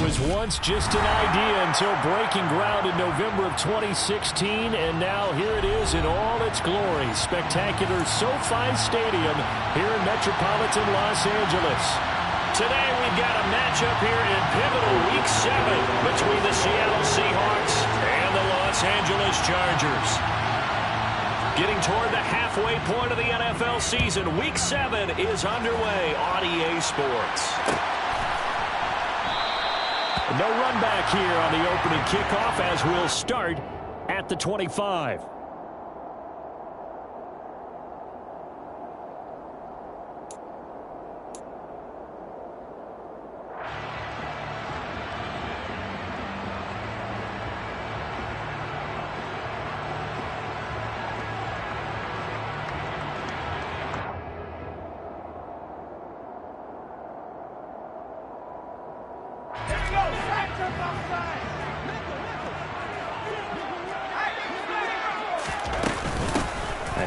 was once just an idea until breaking ground in November of 2016, and now here it is in all its glory. Spectacular SoFi Stadium here in metropolitan Los Angeles. Today we've got a matchup here in pivotal Week 7 between the Seattle Seahawks and the Los Angeles Chargers. Getting toward the halfway point of the NFL season, Week 7 is underway on EA Sports. No run back here on the opening kickoff as we'll start at the 25.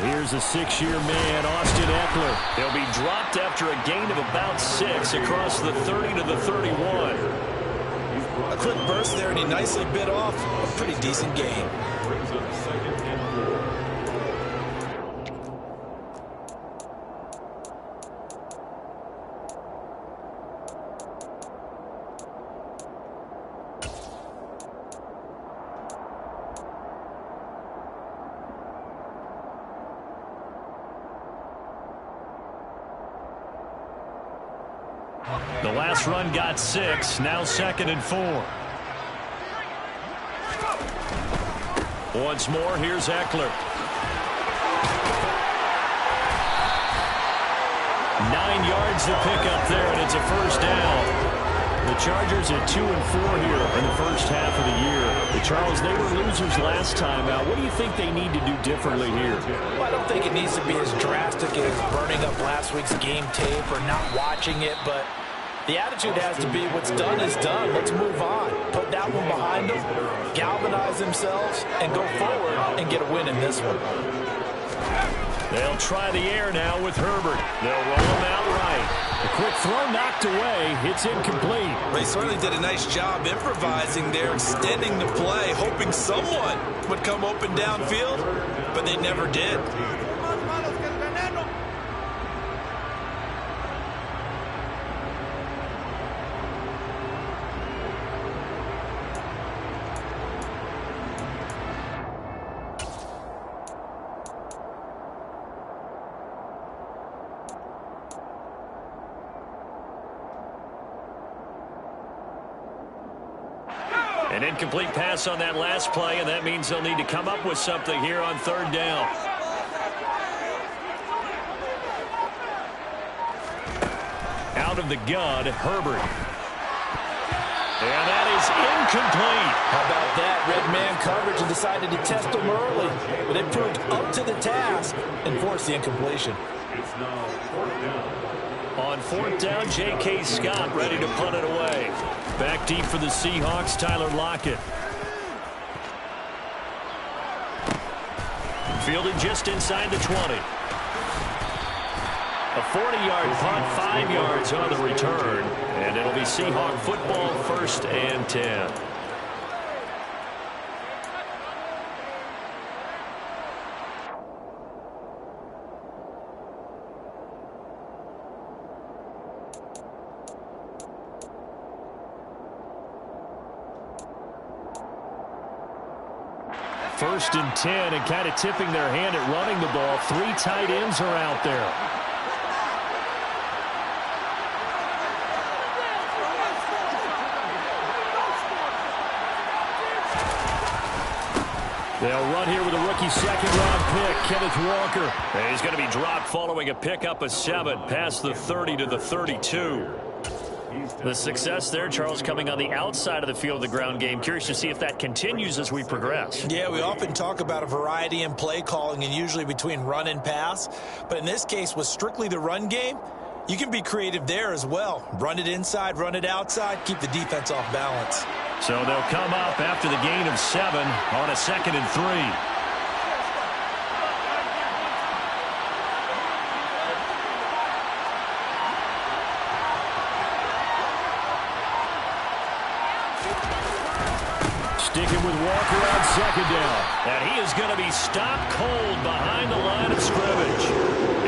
Here's a 6-year man, Austin Eckler. He'll be dropped after a gain of about 6 across the 30 to the 31. A quick burst there, and he nicely bit off a pretty decent gain. The last run got 6, now 2nd and 4. Once more, here's Eckler. 9 yards to pick up there, and it's a first down. The Chargers at 2-4 here in the first half of the year. Charles, they were losers last time out. What do you think they need to do differently here? Well, I don't think it needs to be as drastic as burning up last week's game tape or not watching it, but the attitude has to be what's done is done. Let's move on. Put that one behind them, galvanize themselves, and go forward and get a win in this one. They'll try the air now with Herbert. They'll roll him out right. A quick throw knocked away. It's incomplete. They certainly did a nice job improvising there, extending the play, hoping someone would come open downfield, but they never did. An incomplete pass on that last play, and that means they'll need to come up with something here on 3rd down. Out of the gun, Herbert. And that is incomplete. How about that? Red man coverage and decided to test them early, but it proved up to the task and forced the incompletion. On 4th down, J.K. Scott ready to punt it away. Back deep for the Seahawks, Tyler Lockett. Fielded just inside the 20. A 40-yard punt, 5 yards on the return. And it'll be Seahawk football, 1st and 10. First and 10, and kind of tipping their hand at running the ball. 3 tight ends are out there. They'll run here with a rookie 2nd-round pick, Kenneth Walker. And he's going to be dropped following a pickup of 7 past the 30 to the 32. The success there, Charles, coming on the outside of the field of the ground game. Curious to see if that continues as we progress. Yeah, we often talk about a variety in play calling and usually between run and pass. But in this case, with strictly the run game, you can be creative there as well. Run it inside, run it outside, keep the defense off balance. So they'll come up after the gain of 7 on a 2nd and 3. Sticking with Walker on second down. And he is going to be stopped cold behind the line of scrimmage.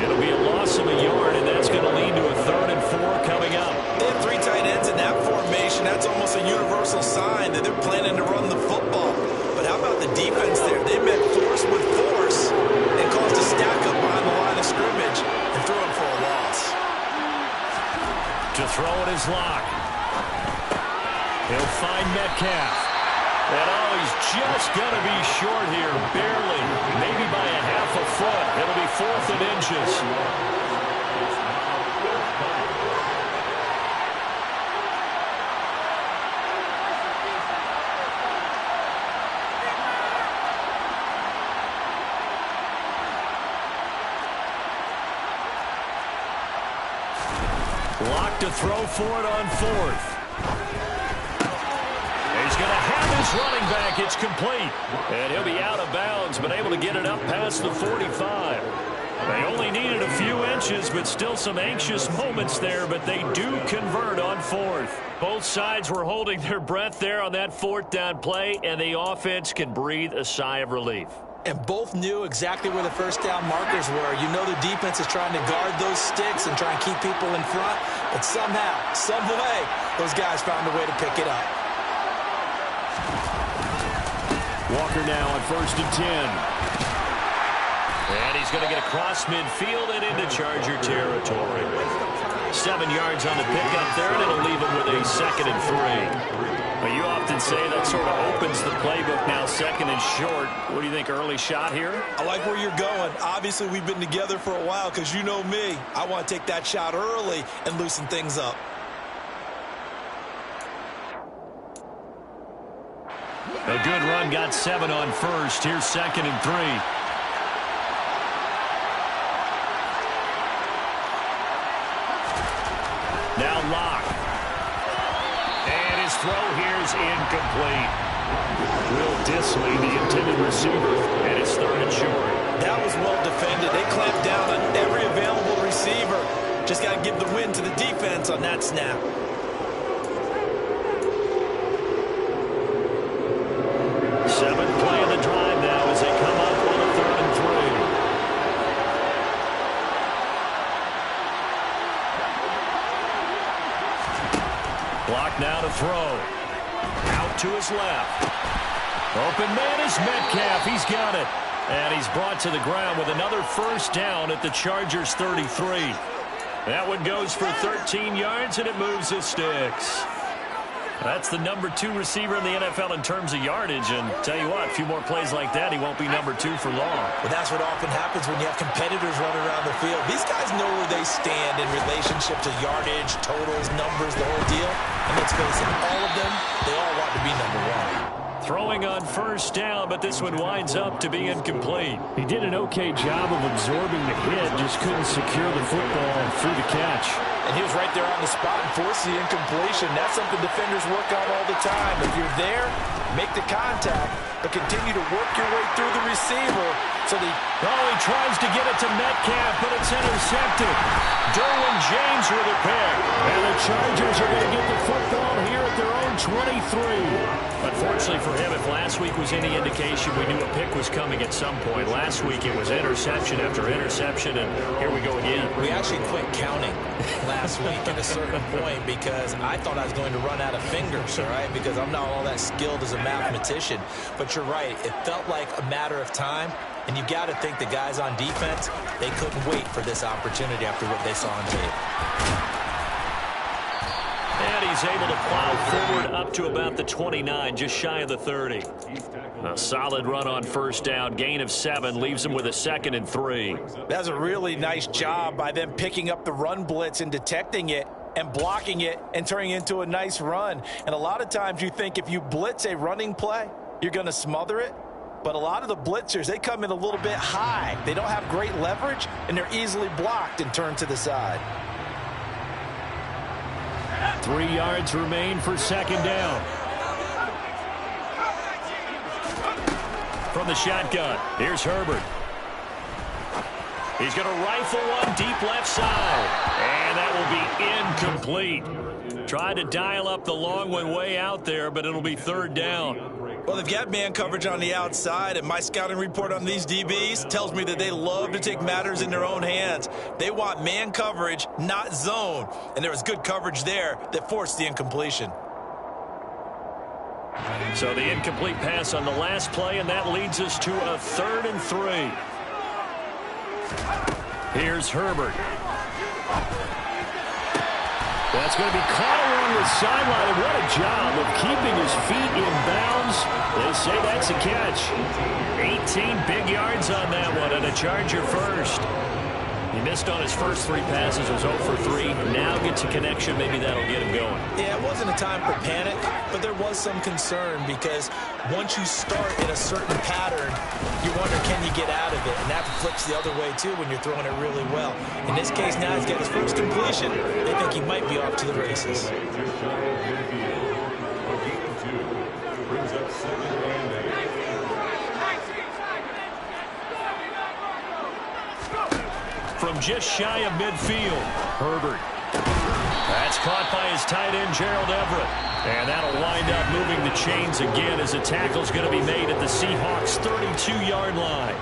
It'll be a loss of a yard, and that's going to lead to a 3rd and 4 coming up. They have 3 tight ends in that formation. That's almost a universal sign that they're planning to run the football. But how about the defense there? They met force with force and caused a stack up behind the line of scrimmage and threw him for a loss. To throw it is Locke. He'll find Metcalf. And he's just going to be short here, barely, maybe by a half a foot. It'll be 4th and inches. Locke to throw for it on 4th. He's going to have his running back. It's complete. And he'll be out of bounds, but able to get it up past the 45. They only needed a few inches, but still some anxious moments there, but they do convert on 4th. Both sides were holding their breath there on that 4th down play, and the offense can breathe a sigh of relief. And both knew exactly where the first down markers were. You know the defense is trying to guard those sticks and try and keep people in front, but somehow, some way, those guys found a way to pick it up. Walker now on 1st and 10. And he's going to get across midfield and into Charger territory. 7 yards on the pickup there, and it'll leave him with a 2nd and 3. But you often say that sort of opens the playbook now, 2nd and short. What do you think, early shot here? I like where you're going. Obviously, we've been together for a while because you know me. I want to take that shot early and loosen things up. A good run, got 7 on 1st. Here's 2nd and 3. Now Locke. And his throw here is incomplete. Will Disley, the intended receiver, and it's 3rd and short. That was well defended. They clamped down on every available receiver. Just got to give the win to the defense on that snap. 7th play of the drive now as they come up on a 3rd and 3. Block now to throw. Out to his left. Open man is Metcalf. He's got it. And he's brought to the ground with another 1st down at the Chargers' 33. That one goes for 13 yards, and it moves his sticks. That's the number 2 receiver in the NFL in terms of yardage. And tell you what, a few more plays like that, he won't be number 2 for long. But that's what often happens when you have competitors running around the field. These guys know where they stand in relationship to yardage, totals, numbers, the whole deal. And let's face it, all of them, they all want to be number 1. Throwing on 1st down, but this one winds up to be incomplete. He did an okay job of absorbing the hit, just couldn't secure the football through the catch. And he was right there on the spot and forced the incompletion. That's something defenders work on all the time. If you're there, make the contact, but continue to work your way through the receiver. So he tries to get it to Metcalf, but it's intercepted. Derwin James with a pick. And the Chargers are going to get the football here at their own 23. Unfortunately for him, if last week was any indication, we knew a pick was coming at some point. Last week it was interception after interception, and here we go again. We actually quit counting last week at a certain point because I thought I was going to run out of fingers, all right, because I'm not all that skilled as a mathematician. But you're right. It felt like a matter of time, and you got to think the guys on defense, they couldn't wait for this opportunity after what they saw on tape. And he's able to plow forward up to about the 29, just shy of the 30. A solid run on 1st down, gain of 7, leaves him with a 2nd and 3. That's a really nice job by them picking up the run blitz and detecting it and blocking it and turning it into a nice run. And a lot of times you think if you blitz a running play, you're going to smother it. But a lot of the blitzers, they come in a little bit high. They don't have great leverage, and they're easily blocked and turned to the side. 3 yards remain for 2nd down. From the shotgun, here's Herbert. He's going to rifle one deep left side. And that will be incomplete. Tried to dial up the long one way out there, but it'll be third down. Well, they've got man coverage on the outside, and my scouting report on these DBs tells me that they love to take matters in their own hands. They want man coverage, not zone. And there was good coverage there that forced the incompletion. So the incomplete pass on the last play, and that leads us to a 3rd and 3. Here's Herbert. That's going to be caught along the sideline, and what a job of keeping his feet in bounds. They say that's a catch. 18 big yards on that one, and a Charger first. He missed on his first 3 passes, was 0 for 3. Now gets a connection. Maybe that'll get him going. Yeah, it wasn't a time for panic, but there was some concern because once you start in a certain pattern, you wonder, can you get out of it? And that flips the other way, too, when you're throwing it really well. In this case, now he's got his first completion. They think he might be off to the races. From just shy of midfield, Herbert. That's caught by his tight end, Gerald Everett. And that'll wind up moving the chains again as a tackle's going to be made at the Seahawks' 32-yard line.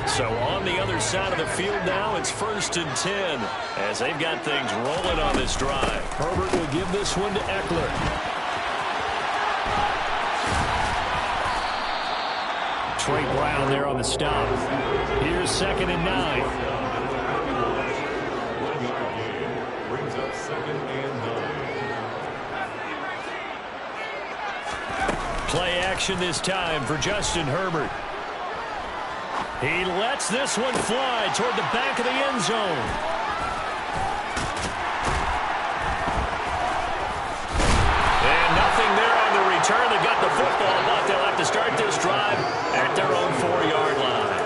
So on the other side of the field now, it's 1st and 10 as they've got things rolling on this drive. Herbert will give this one to Eckler. Trey Brown there on the stop. Here's 2nd and 9. Brings up 2nd and 9. Play action this time for Justin Herbert. He lets this one fly toward the back of the end zone. And nothing there on the return. They got the football, but they'll have to start this drive at their own 4-yard line.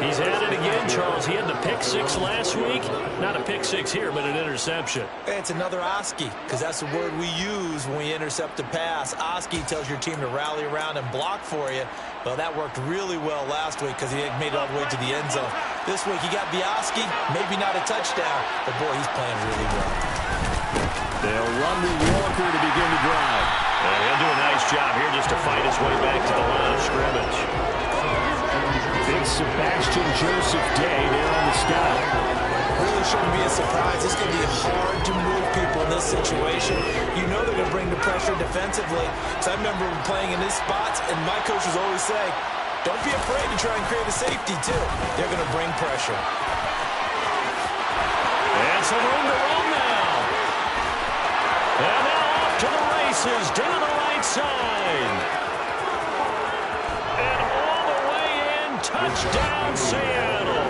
He's at it again, Charles. He had the pick 6 last week. Not a pick 6 here, but an interception. It's another Oski, because that's the word we use when we intercept a pass. Oski tells your team to rally around and block for you. Well, that worked really well last week because he made it all the way to the end zone. This week he got the Oski, maybe not a touchdown, but boy, he's playing really well. They'll run with Walker to begin the drive. And he'll do a nice job here just to fight his way back to the line of scrimmage. It's Sebastian Joseph Day there on the stop. Really shouldn't be a surprise. It's going to be hard to move people in this situation. You know they're going to bring the pressure defensively. So I remember playing in these spots, and my coaches always say, don't be afraid to try and create a safety, too. They're going to bring pressure. And some room to run now. And now off to the races down the right side. And all the way in, touchdown Seattle.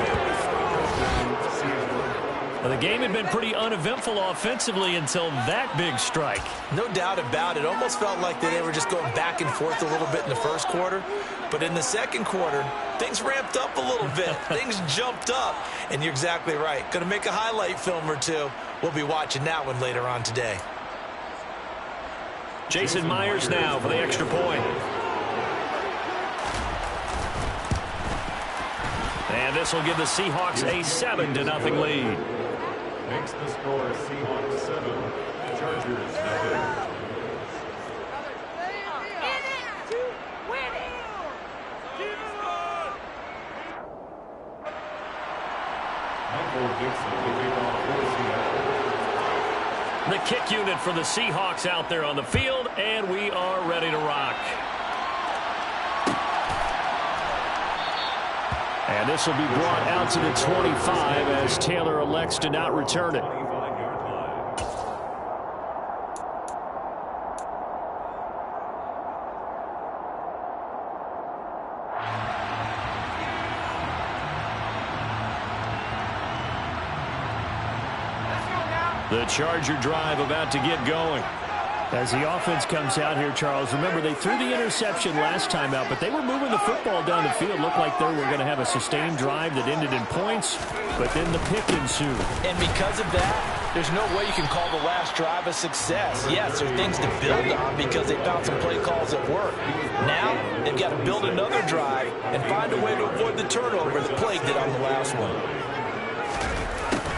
Well, the game had been pretty uneventful offensively until that big strike. No doubt about it. Almost felt like they were just going back and forth a little bit in the first quarter. But in the second quarter, things ramped up a little bit. Things jumped up. And you're exactly right. Going to make a highlight film or two. We'll be watching that one later on today. Jason Myers now for the extra point. And this will give the Seahawks a 7-0 lead. Makes the score Seahawks 7, Chargers 0. The kick unit for the Seahawks out there on the field, and we are ready to rock. And this will be brought out to the 25 as Taylor elects to not return it. The Charger drive about to get going. As the offense comes out here, Charles, remember they threw the interception last time out, but they were moving the football down the field. Looked like they were going to have a sustained drive that ended in points, but then the pick ensued. And because of that, there's no way you can call the last drive a success. Yes, there are things to build on because they found some play calls that work. Now, they've got to build another drive and find a way to avoid the turnover that plagued it on the last one.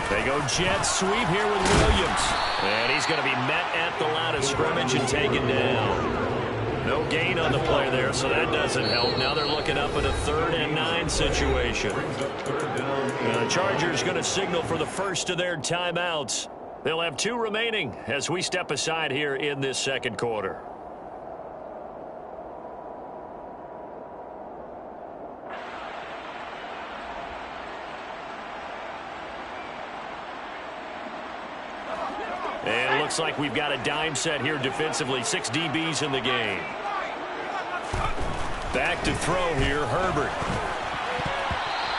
They go jet sweep here with Williams. And he's going to be met at the line of scrimmage and taken down. No gain on the play there, so that doesn't help. Now they're looking up at a 3rd and 9 situation. The Chargers going to signal for the first of their timeouts. They'll have 2 remaining as we step aside here in this second quarter. And it looks like we've got a dime set here defensively. 6 DBs in the game. Back to throw here, Herbert.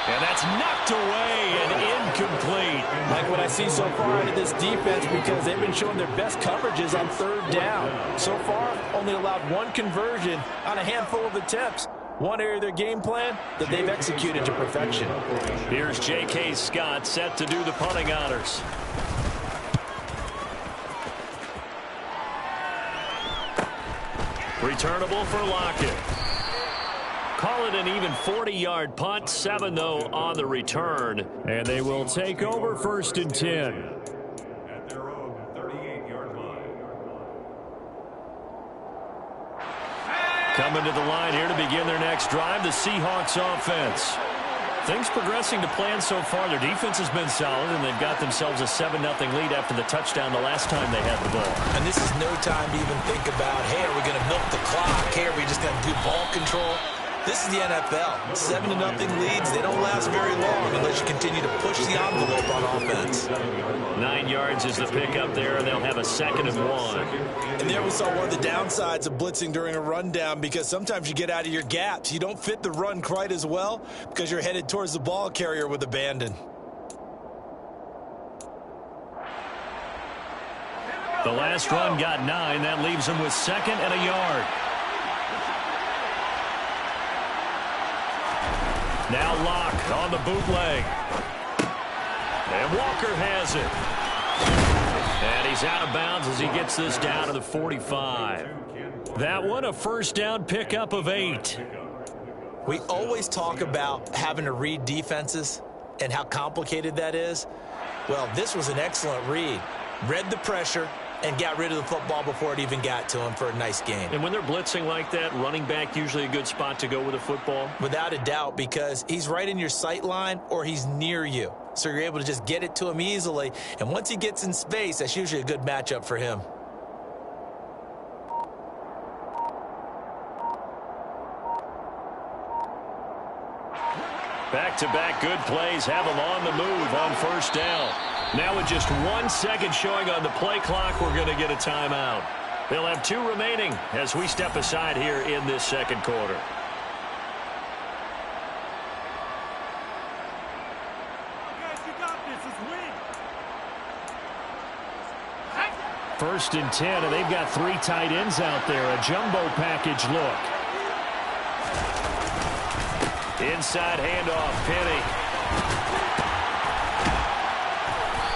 And that's knocked away and incomplete. Like what I see so far out of this defense, because they've been showing their best coverages on 3rd down. So far, only allowed 1 conversion on a handful of attempts. One area of their game plan that they've executed to perfection. Here's J.K. Scott set to do the punting honors. Returnable for Lockett. Call it an even 40-yard punt. 7, though, on the return. And they will take over 1st and 10. At their own 38-yard line. Coming to the line here to begin their next drive, the Seahawks offense. Things progressing to plan so far. Their defense has been solid, and they've got themselves a 7-0 lead after the touchdown the last time they had the ball. And this is no time to even think about, hey, are we going to milk the clock? Hey, are we just going to do ball control? This is the NFL. 7-0 leads. They don't last very long unless you continue to push the envelope on offense. 9 yards is the pickup there, and they'll have a 2nd and 1. And there we saw one of the downsides of blitzing during a rundown, because sometimes you get out of your gaps. You don't fit the run quite as well because you're headed towards the ball carrier with abandon. The last run got 9. That leaves them with 2nd and a yard. Now Locke on the bootleg. And Walker has it. And he's out of bounds as he gets this down to the 45. That one a 1st down pickup of 8. We always talk about having to read defenses and how complicated that is. Well, this was an excellent read. Read the pressure and got rid of the football before it even got to him for a nice game. And when they're blitzing like that, running back usually a good spot to go with a football? Without a doubt, because he's right in your sight line or he's near you. So you're able to just get it to him easily. And once he gets in space, that's usually a good matchup for him. Back-to-back good plays have them on the move on 1st down. Now with just 1 second showing on the play clock, we're going to get a timeout. They'll have 2 remaining as we step aside here in this second quarter. First and 10, and they've got 3 tight ends out there. A jumbo package look. Inside handoff, Penny.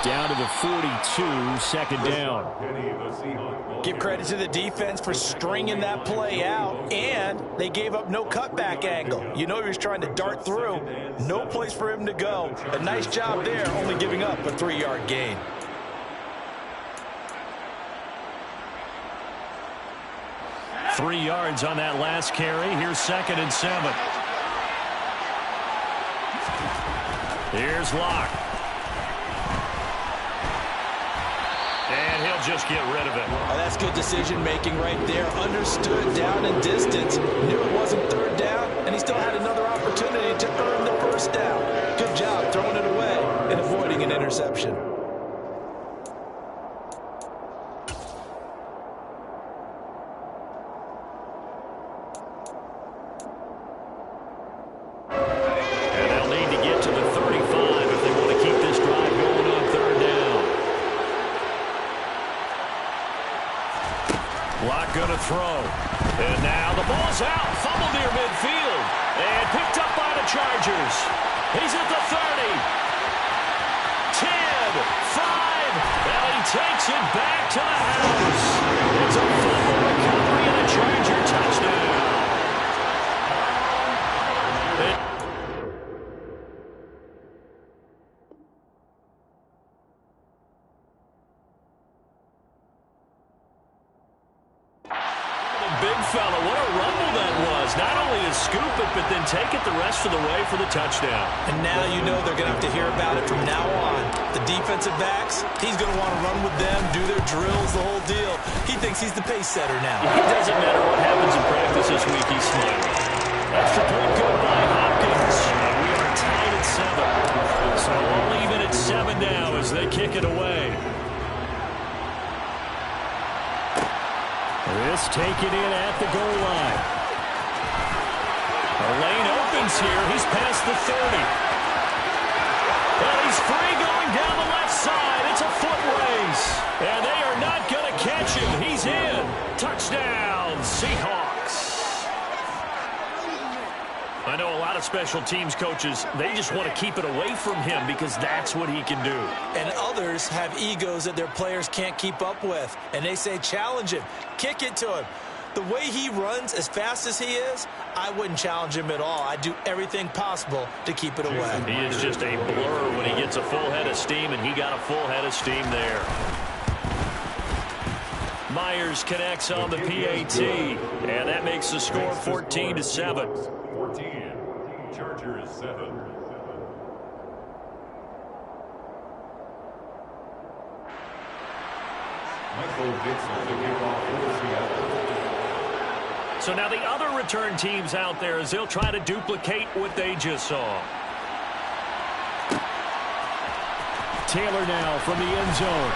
Down to the 42, 2nd down. Give credit to the defense for stringing that play out, and they gave up no cutback angle. You know he was trying to dart through. No place for him to go. A nice job there, only giving up a 3-yard gain. Three yards on that last carry. Here's 2nd and 7. Here's Locke. And he'll just get rid of it. Oh, that's good decision-making right there. Understood down and distance. Knew it wasn't 3rd down, and he still had another opportunity to earn the 1st down. Good job throwing it away and avoiding an interception. Lock going to throw. And now the ball's out. Fumbled near midfield. And picked up by the Chargers. He's at the 30. 10, 5. Now he takes it back to the house. It's a fumble recovery and a Charger touchdown. Big fella, what a rumble that was. Not only to scoop it, but then take it the rest of the way for the touchdown. And now you know they're going to have to hear about it from now on. The defensive backs, he's going to want to run with them, do their drills, the whole deal. He thinks he's the pace setter now. It doesn't matter what happens in practice this week, he's smiling. Extra point good by Hopkins. And we are tied at 7. So all even at 7 now as they kick it away. This taken in at the goal line. The lane opens here. He's past the 30. And he's free going down the left side. It's a foot race. And they are not going to catch him. He's in. Touchdown, Seahawks. I know a lot of special teams coaches, they just want to keep it away from him because that's what he can do. And others have egos that their players can't keep up with. And they say, challenge him. Kick it to him. The way he runs as fast as he is, I wouldn't challenge him at all. I'd do everything possible to keep it away. He is just a blur when he gets a full head of steam, and he got a full head of steam there. Myers connects on the PAT, and that makes the score 14-7. 14. Chargers 7. Michael Dixon to kick off for Seattle. So now the other return teams out there as they'll try to duplicate what they just saw. Taylor now from the end zone.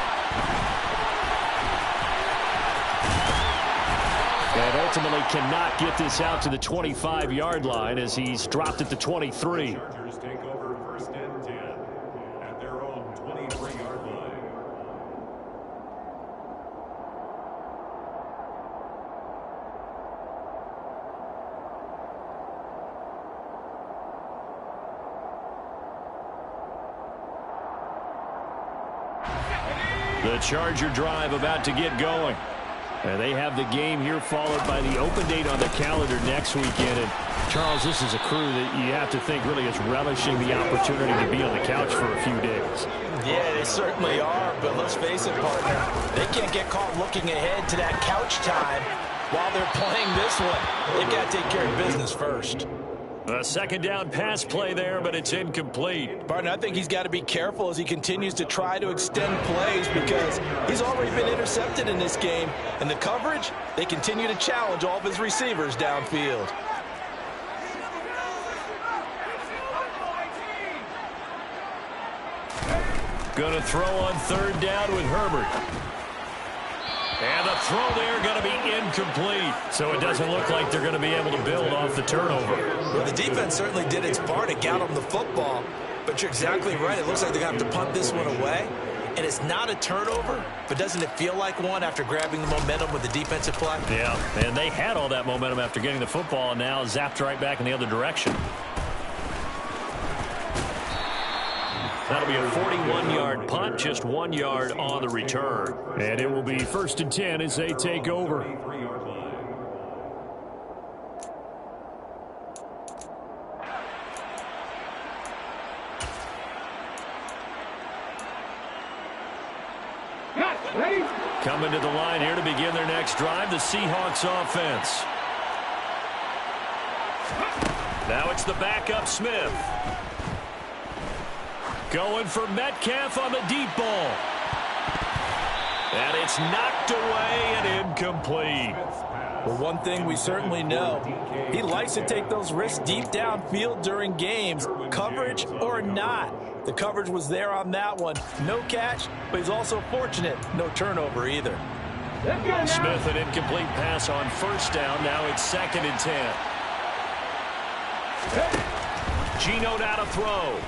And ultimately cannot get this out to the 25-yard line as he's dropped at the 23. Chargers take over 1st and 10 at their own 23-yard line. The Charger drive about to get going. And they have the game here followed by the open date on the calendar next weekend. And Charles, this is a crew that you have to think really is relishing the opportunity to be on the couch for a few days. Yeah, they certainly are, but let's face it, partner. They can't get caught looking ahead to that couch time while they're playing this one. They've got to take care of business first. A second down pass play there, but it's incomplete. Partner, I think he's got to be careful as he continues to try to extend plays because he's already been intercepted in this game. And the coverage, they continue to challenge all of his receivers downfield. Going to throw on 3rd down with Herbert. And the throw there going to be incomplete. So it doesn't look like they're going to be able to build off the turnover. Well, the defense certainly did its part to get him the football. But you're exactly right. It looks like they're going to have to punt this one away. And it's not a turnover, but doesn't it feel like one after grabbing the momentum with the defensive play? Yeah, and they had all that momentum after getting the football and now zapped right back in the other direction. That'll be a 41-yard punt, just 1 yard on the return. And it will be 1st and 10 as they take over. Coming to the line here to begin their next drive, the Seahawks offense. Now it's the backup Smith. Going for Metcalf on the deep ball. And it's knocked away and incomplete. Well, one thing we certainly know, he likes to take those risks deep downfield during games, coverage or not. The coverage was there on that one. No catch, but he's also fortunate. No turnover either. Smith, an incomplete pass on 1st down. Now it's 2nd and 10. Geno now to throw.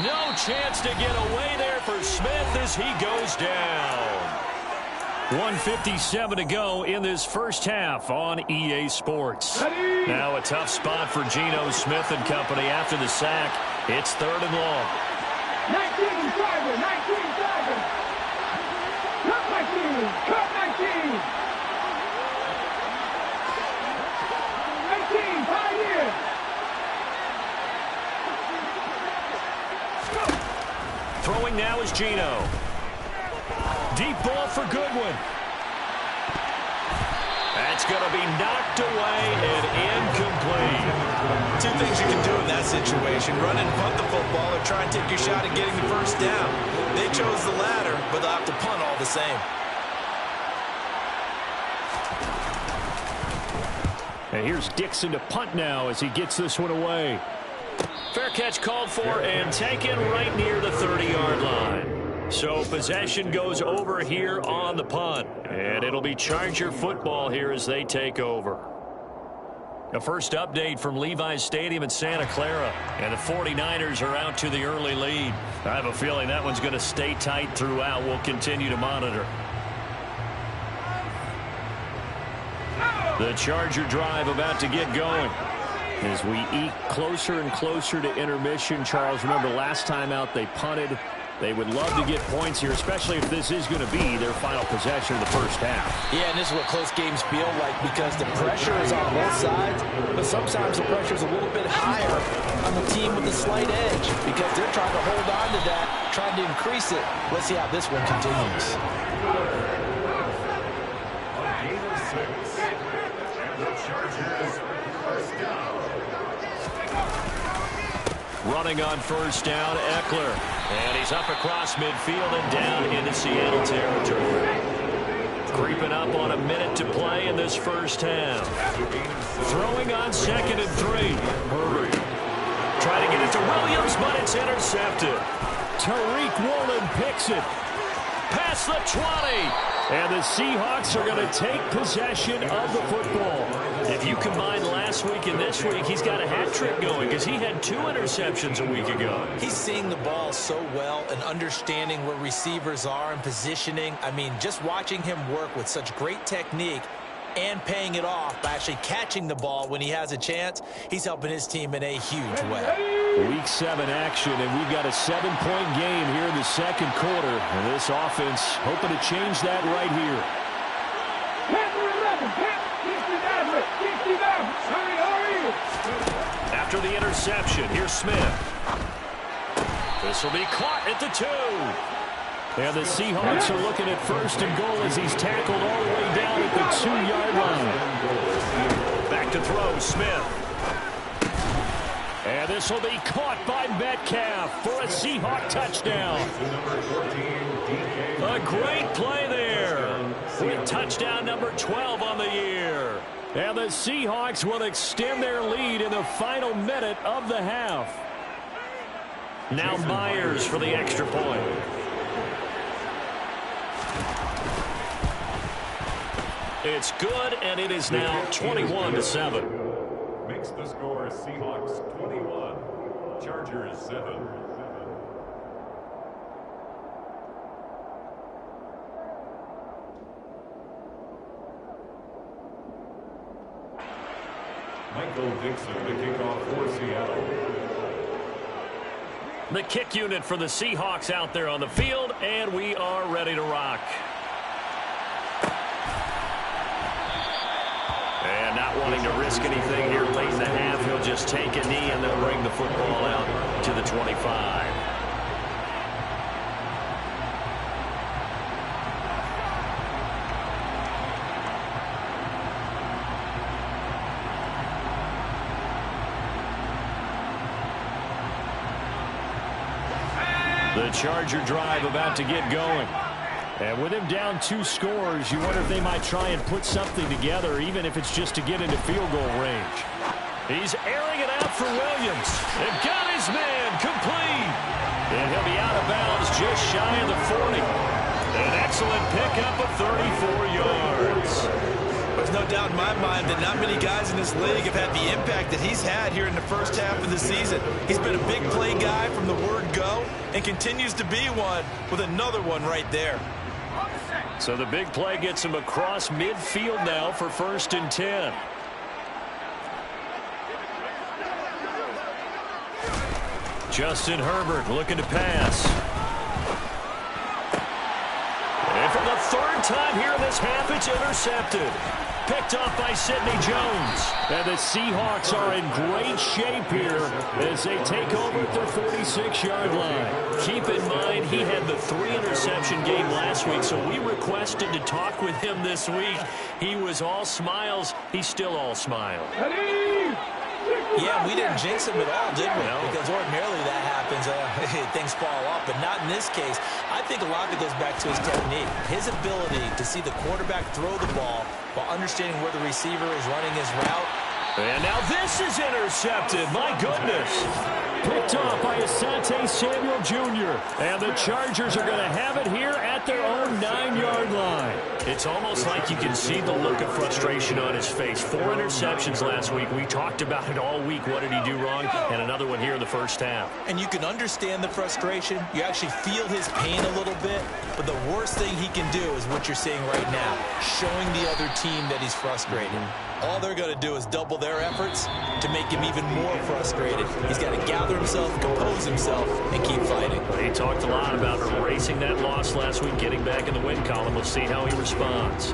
No chance to get away there for Smith as he goes down. 1:57 to go in this first half on EA Sports. Now a tough spot for Geno Smith and company after the sack. It's 3rd and long. 19 driver, 19 driver. Cut 19, cut 19. 19, 5 years. Throwing now is Geno. Deep ball for Goodwin. That's going to be knocked away and incomplete. Two things you can do in that situation: run and punt the football, or try and take your shot at getting the first down. They chose the latter, but they'll have to punt all the same. And here's Dixon to punt now as he gets this one away. Fair catch called for and taken right near the 30-yard line. So possession goes over here on the punt. And it'll be Charger football here as they take over. A first update from Levi's Stadium in Santa Clara. And the 49ers are out to the early lead. I have a feeling that one's going to stay tight throughout. We'll continue to monitor. The Charger drive about to get going. As we eke closer and closer to intermission, Charles, remember last time out they punted. They would love to get points here, especially if this is going to be their final possession of the first half. Yeah, and this is what close games feel like because the pressure is on both sides, but sometimes the pressure is a little bit higher on the team with the slight edge because they're trying to hold on to that, trying to increase it. Let's see how this one continues. On gain of 6. And the Chargers first down. Running on first down, Eckler. And he's up across midfield and down into Seattle territory. Creeping up on a minute to play in this first half. Throwing on 2nd and 3. Murray. Trying to get it to Williams, but it's intercepted. Tariq Woolen picks it. Past the 20. And the Seahawks are going to take possession of the football. If you combine last week and this week, he's got a hat trick going because he had 2 interceptions a week ago. He's seeing the ball so well and understanding where receivers are and positioning. I mean, just watching him work with such great technique and paying it off by actually catching the ball when he has a chance, he's helping his team in a huge way. Week 7 action, and we've got a 7-point game here in the second quarter. And this offense hoping to change that right here. After the interception, here's Smith. This will be caught at the 2. And the Seahawks are looking at 1st and goal as he's tackled all the way down at the 2-yard line. Back to throw, Smith. And this will be caught by Metcalf for a Seahawk touchdown. A great play there with touchdown number 12 on the year. And the Seahawks will extend their lead in the final minute of the half. Now Myers for the extra point. It's good, and it is now 21-7. Makes the score Seahawks 21, Chargers 7. Michael Dixon to kick off for Seattle. The kick unit for the Seahawks out there on the field, and we are ready to rock. And not wanting to risk anything here late in the half, he'll just take a knee and they'll bring the football out to the 25. The Charger drive about to get going. And with him down 2 scores, you wonder if they might try and put something together, even if it's just to get into field goal range. He's airing it out for Williams. And got his man complete. And he'll be out of bounds just shy of the 40. An excellent pickup of 34 yards. There's no doubt in my mind that not many guys in this league have had the impact that he's had here in the first half of the season. He's been a big play guy from the word go and continues to be one with another one right there. So the big play gets him across midfield now for 1st and 10. Justin Herbert looking to pass. And for the 3rd time here in this half, it's intercepted. Picked off by Sidney Jones. And the Seahawks are in great shape here as they take over at their 46-yard line. Keep in mind, he had the 3-interception game last week, so we requested to talk with him this week. He was all smiles. He's still all smile. Yeah, we didn't jinx him at all, did we? No. Because ordinarily that happens. Things fall off, but not in this case. I think a lot of it goes back to his technique. His ability to see the quarterback throw the ball while understanding where the receiver is running his route. And now this is intercepted. My goodness. Picked off by Asante Samuel Jr. And the Chargers are going to have it here at their own 9-yard line. It's almost like you can see the look of frustration on his face. 4 interceptions last week. We talked about it all week. What did he do wrong? And another one here in the first half. And you can understand the frustration. You actually feel his pain a little bit. But the worst thing he can do is what you're seeing right now, showing the other team that he's frustrated. All they're going to do is double their efforts to make him even more frustrated. He's got to gather himself, compose himself, and keep fighting. He talked a lot about erasing that loss last week, getting back in the win column. We'll see how he responds.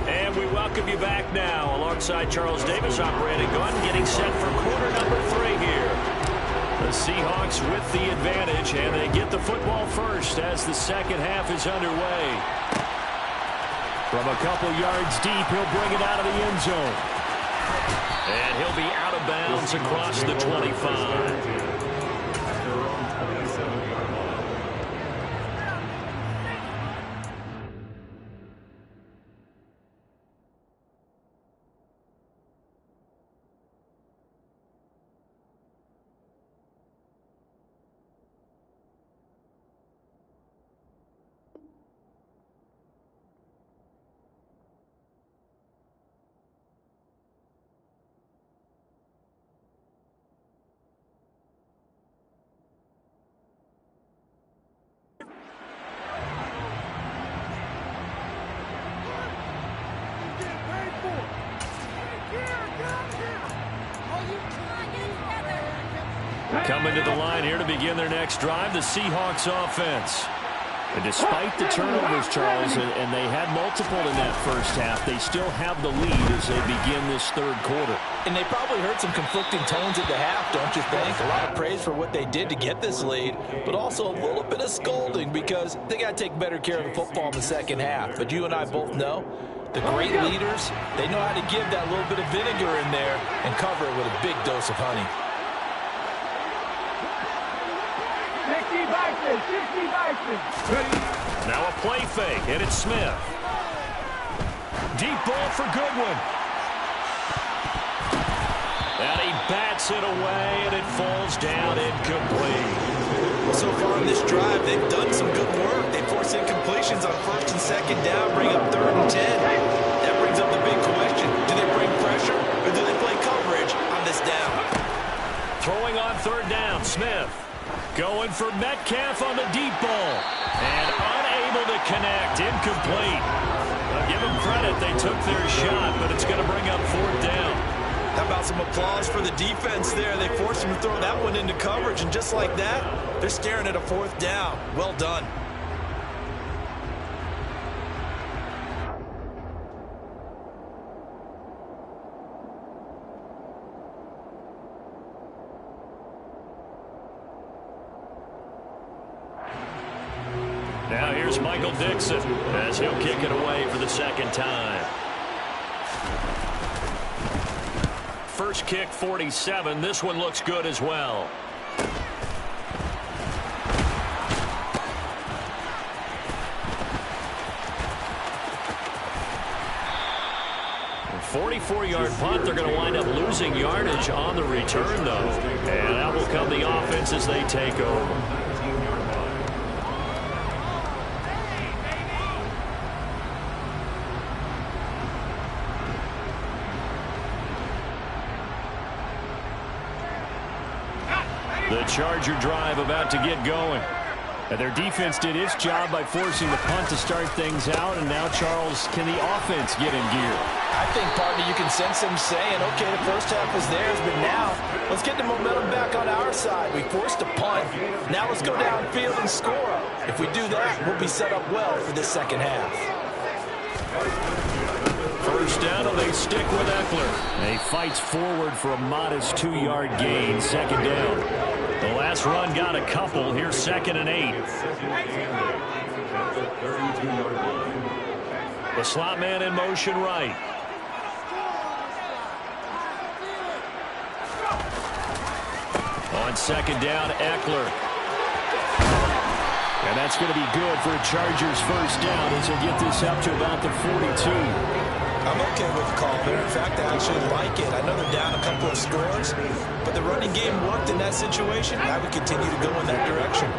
And we welcome you back now. Alongside Charles Davis, I'm Brandon Gunn, getting set for quarter number 3 here. The Seahawks with the advantage, and they get the football first as the second half is underway. From a couple yards deep, he'll bring it out of the end zone. And he'll be out of bounds across the 25. Coming to the line here to begin their next drive, the Seahawks offense. And despite the turnovers, Charles, and they had multiple in that first half, they still have the lead as they begin this 3rd quarter. And they probably heard some conflicting tones at the half, don't you think? A lot of praise for what they did to get this lead, but also a little bit of scolding because they got to take better care of the football in the second half. But you and I both know the great leaders, they know how to give that little bit of vinegar in there and cover it with a big dose of honey. 60 Bison, 60 Bison. Now a play fake, and it's Smith. Deep ball for Goodwin. And he bats it away, and it falls down incomplete. So far in this drive, they've done some good work. They force incompletions on 1st and 2nd down, bring up 3rd and 10. That brings up the big question. Do they bring pressure, or do they play coverage on this down? Throwing on 3rd down, Smith. Going for Metcalf on the deep ball. And unable to connect. Incomplete. I'll give them credit. They took their shot, but it's going to bring up 4th down. How about some applause for the defense there? They forced him to throw that one into coverage, and just like that, they're staring at a 4th down. Well done. Now here's Michael Dixon as he'll kick it away for the 2nd time. First kick, 47. This one looks good as well. A 44-yard punt. They're going to wind up losing yardage on the return, though. And out will come the offense as they take over. The Charger drive about to get going. And their defense did its job by forcing the punt to start things out. And now, Charles, can the offense get in gear? I think, partner, you can sense them saying, okay, the first half was theirs, but now let's get the momentum back on our side. We forced a punt. Now let's go downfield and score. If we do that, we'll be set up well for this second half. First down, and they stick with Eckler. He fights forward for a modest 2-yard gain. Second down. The last run got a couple. Here's 2nd and 8. The slot man in motion right. On second down, Eckler. And that's going to be good for a Chargers first down as he'll get this up to about the 42. I'm okay with the call there. In fact, I actually like it. I know they're down a couple of scores, but the running game worked in that situation. I would continue to go in that direction.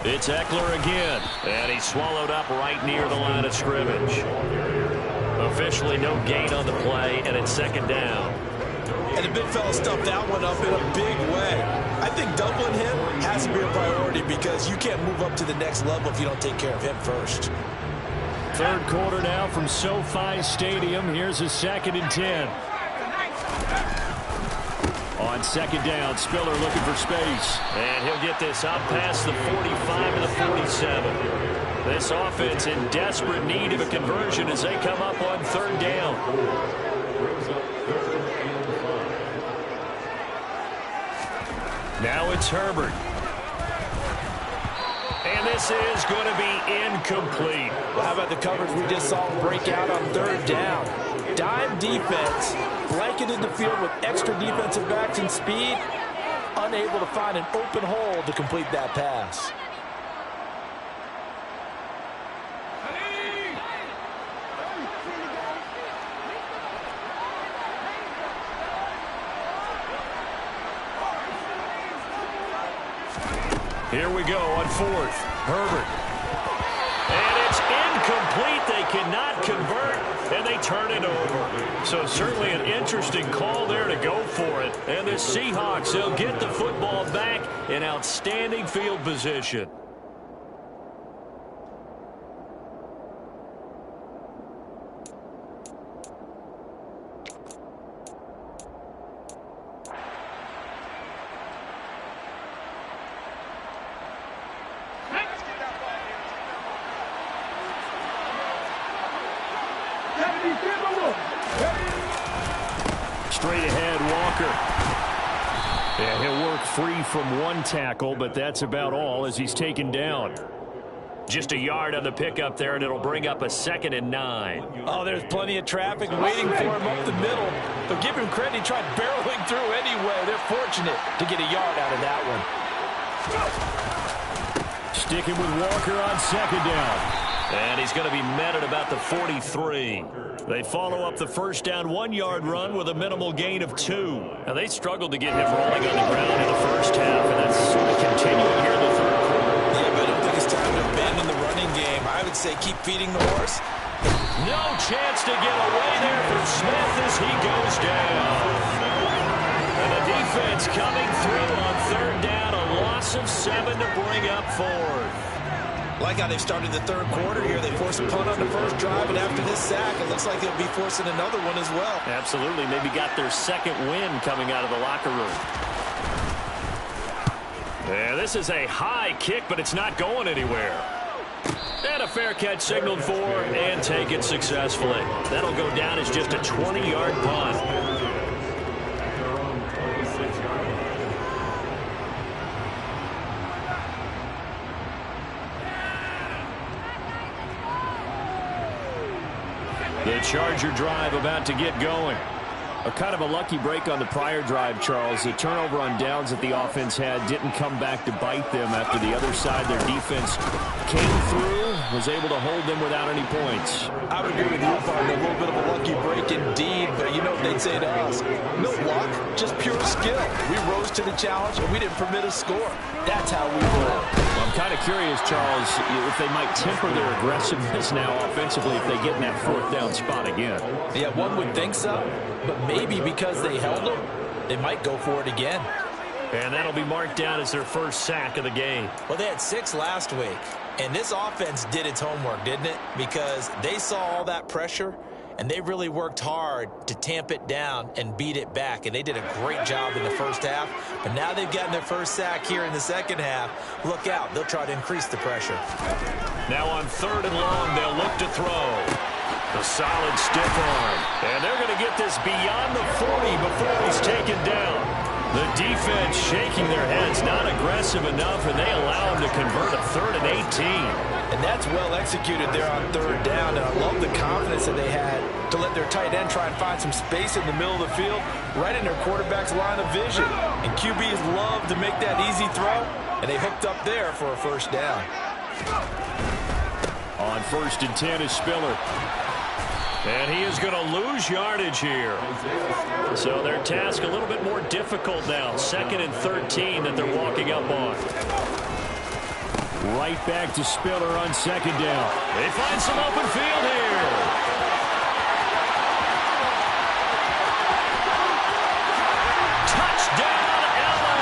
It's Eckler again, and he's swallowed up right near the line of scrimmage. Officially no gain on the play, and it's second down. And the big fella stuffed that one up in a big way. I think doubling him has to be a priority because you can't move up to the next level if you don't take care of him first. Third quarter now from SoFi Stadium. Here's a 2nd and 10. On second down, Spiller looking for space. And he'll get this up past the 45 to the 47. This offense in desperate need of a conversion as they come up on third down. Now it's Herbert. And this is going to be incomplete. Well, how about the coverage we just saw break out on third down? Dime defense, blanketed the field with extra defensive backs and speed, unable to find an open hole to complete that pass. Here we go on fourth. Herbert. And it's incomplete. They cannot convert, and they turn it over. So certainly an interesting call there to go for it. And the Seahawks, they'll get the football back in outstanding field position. Straight ahead, Walker. Yeah, he'll work free from one tackle, but that's about all as he's taken down. Just a yard on the pickup there, and it'll bring up a 2nd and 9. Oh, there's plenty of traffic waiting for him up the middle. But give him credit, he tried barreling through anyway. They're fortunate to get a yard out of that one. Sticking with Walker on second down. And he's going to be met at about the 43. They follow up the first down 1-yard run with a minimal gain of 2. Now, they struggled to get him rolling on the ground in the first half, and that's sort of continuing here in the third quarter. Yeah, but I don't think it's time to abandon the running game. I would say keep feeding the horse. No chance to get away there for Smith as he goes down. And the defense coming through on third down, a loss of 7 to bring up fourth. Like how they've started the third quarter here. They forced a punt on the first drive, and after this sack, it looks like they'll be forcing another one as well. Absolutely. Maybe got their second win coming out of the locker room. Yeah, this is a high kick, but it's not going anywhere. And a fair catch signaled for and taken successfully. That'll go down as just a 20-yard punt. The Charger drive about to get going. A kind of a lucky break on the prior drive, Charles. The turnover on downs that the offense had didn't come back to bite them after the other side. Their defense came through, was able to hold them without any points. I would agree with you, partner. A little bit of a lucky break indeed, but you know they'd say to us, no luck, just pure skill. We rose to the challenge, and we didn't permit a score. That's how we roll. Well, I'm kind of curious, Charles, if they might temper their aggressiveness now offensively if they get in that fourth down spot again. Yeah, one would think so, but maybe because they held them, they might go for it again. And that'll be marked down as their first sack of the game. Well, they had 6 last week, and this offense did its homework, didn't it? Because they saw all that pressure, and they really worked hard to tamp it down and beat it back. And they did a great job in the first half, but now they've gotten their first sack here in the second half. Look out, they'll try to increase the pressure. Now on 3rd and long, they'll look to throw. The solid stiff arm. And they're going to get this beyond the 40 before he's taken down. The defense shaking their heads, not aggressive enough, and they allow him to convert a 3rd and 18. And that's well executed there on 3rd down, and I love the confidence that they had to let their tight end try and find some space in the middle of the field, right in their quarterback's line of vision. And QBs love to make that easy throw, and they hooked up there for a first down. On 1st and 10 is Spiller. And he is going to lose yardage here. So their task a little bit more difficult now. 2nd and 13 that they're walking up on. Right back to Spiller on 2nd down. They find some open field here. Touchdown, LA!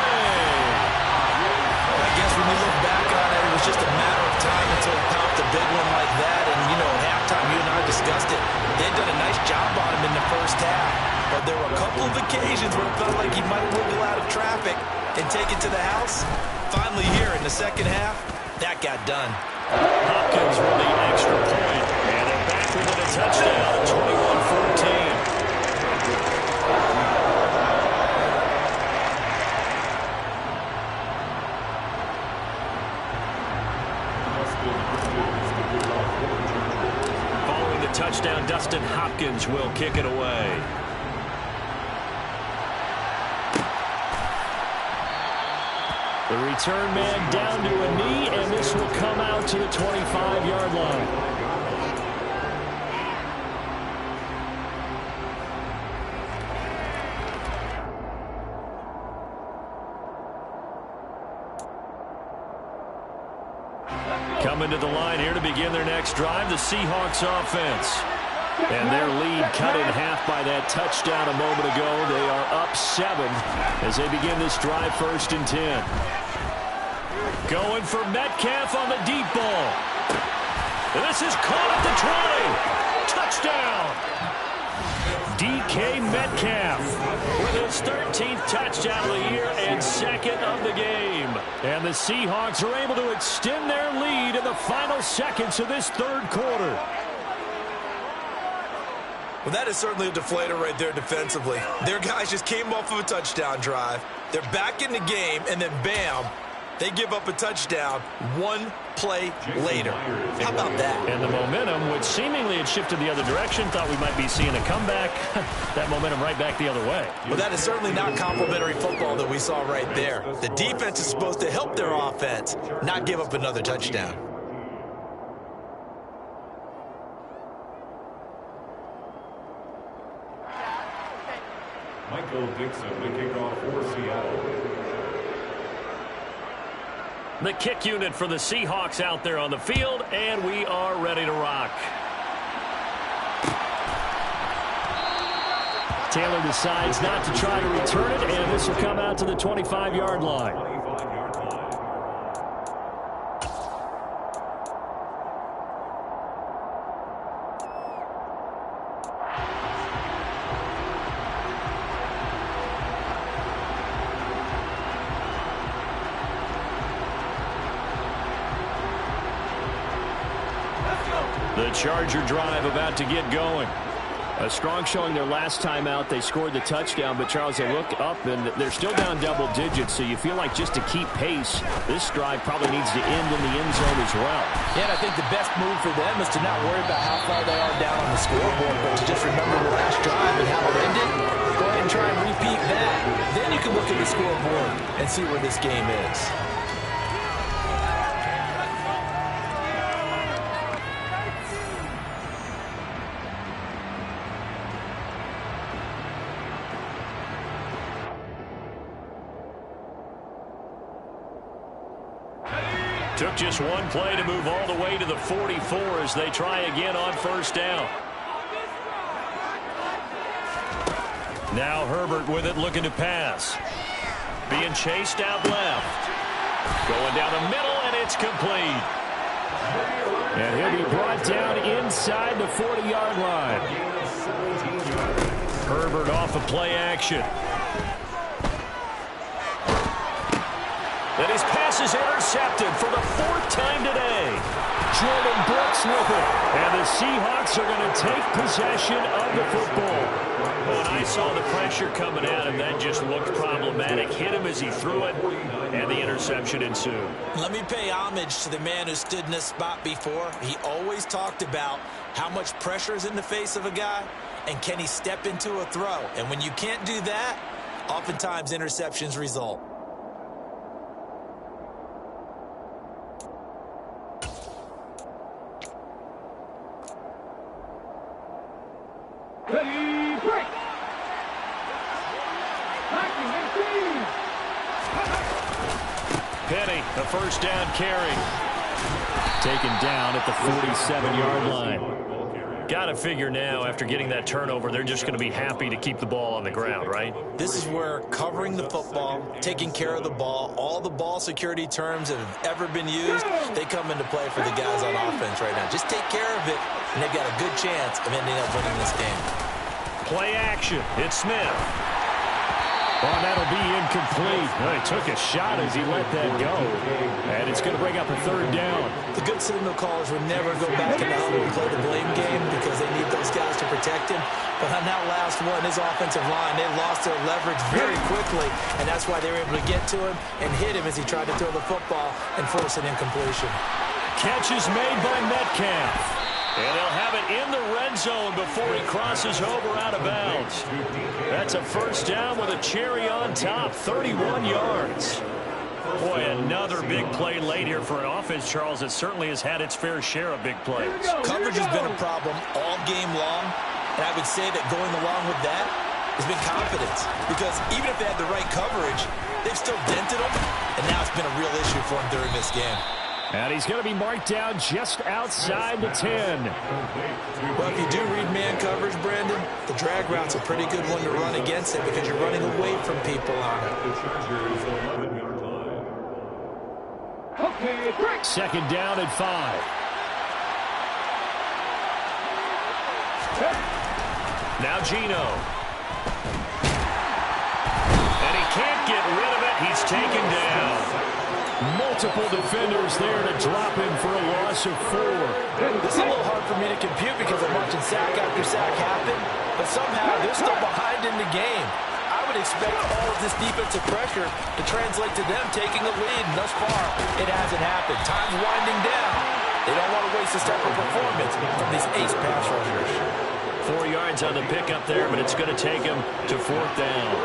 I guess when you look back on it, it was just a matter of time until it popped a big one like that. And, you know, at halftime, you and I discussed it. They'd done a nice job on him in the first half. But there were a couple of occasions where it felt like he might wiggle out of traffic and take it to the house. Finally here in the second half, that got done. Hopkins with the extra point. And they're back within a touchdown, 21-14. Following the touchdown, Dustin Hopkins will kick it away. The return man down to a knee, and this will come out to the 25-yard line. Coming to the line here to begin their next drive, the Seahawks offense. And their lead cut in half by that touchdown a moment ago. They are up 7 as they begin this drive, 1st and 10. Going for Metcalf on the deep ball. This is caught at the 20. Touchdown. DK Metcalf with his 13th touchdown of the year and 2nd of the game. And the Seahawks are able to extend their lead in the final seconds of this 3rd quarter. Well, that is certainly a deflator right there defensively. Their guys just came off of a touchdown drive. They're back in the game, and then bam, they give up a touchdown 1 play later. How about that? And the momentum, which seemingly had shifted the other direction, thought we might be seeing a comeback. That momentum right back the other way. Well, that is certainly not complimentary football that we saw right there. The defense is supposed to help their offense, not give up another touchdown. Michael Dixon, the kickoff for Seattle. The kick unit for the Seahawks out there on the field, and we are ready to rock. Taylor decides not to try to return it, and this will come out to the 25-yard line. The Charger drive about to get going. A strong showing their last time out. They scored the touchdown, but Charles, they look up and they're still down double digits, so you feel like just to keep pace, this drive probably needs to end in the end zone as well. Yeah, and I think the best move for them is to not worry about how far they are down on the scoreboard, but to just remember the last drive and how it ended. Go ahead and try and repeat that. Then you can look at the scoreboard and see where this game is. Took just one play to move all the way to the 44 as they try again on first down. Now Herbert with it, looking to pass. Being chased out left. Going down the middle, and it's complete. And he'll be brought down inside the 40-yard line. Herbert off of play action. And his pass is intercepted for the 4th time today. Jordan Brooks with it. And the Seahawks are going to take possession of the football. When I saw the pressure coming at him, that just looked problematic. Hit him as he threw it, and the interception ensued. Let me pay homage to the man who stood in this spot before. He always talked about how much pressure is in the face of a guy, and can he step into a throw. And when you can't do that, oftentimes interceptions result. Ready, break. Penny, the first down carry. Taken down at the 47-yard line. Got to figure now, after getting that turnover, they're just going to be happy to keep the ball on the ground, right? This is where covering the football, taking care of the ball, all the ball security terms that have ever been used, they come into play for the guys on offense right now. Just take care of it, and they've got a good chance of ending up winning this game. Play action. It's Smith. Oh, that'll be incomplete. Well, he took a shot as he let that go. And it's going to bring up a 3rd down. The good signal callers would never go back in the huddle and play the blame game because they need those guys to protect him. But on that last one, his offensive line, they lost their leverage very quickly, and that's why they were able to get to him and hit him as he tried to throw the football and force an incompletion. Catch is made by Metcalf. And they'll have it in the red zone before he crosses over out of bounds. That's a first down with a cherry on top, 31 yards. Boy, another big play late here for an offense, Charles, that certainly has had its fair share of big plays. Coverage has been a problem all game long, and I would say that going along with that has been confidence. Because even if they had the right coverage, they've still dented them, and now it's been a real issue for them during this game. And he's going to be marked down just outside the 10. Well, if you do read man coverage, Brandon, the drag route's a pretty good one to run against it because you're running away from people on it. Okay, break. 2nd down and 5. Now Gino. And he can't get rid of it. He's taken down. Multiple defenders there to drop him for a loss of 4. This is a little hard for me to compute because I'm watching sack after sack happen, but somehow they're still behind in the game. I would expect all of this defensive pressure to translate to them taking a lead, and thus far, it hasn't happened. Time's winding down. They don't want to waste a step of performance from these ace pass rushers. 4 yards on the pickup there, but it's going to take him to 4th down.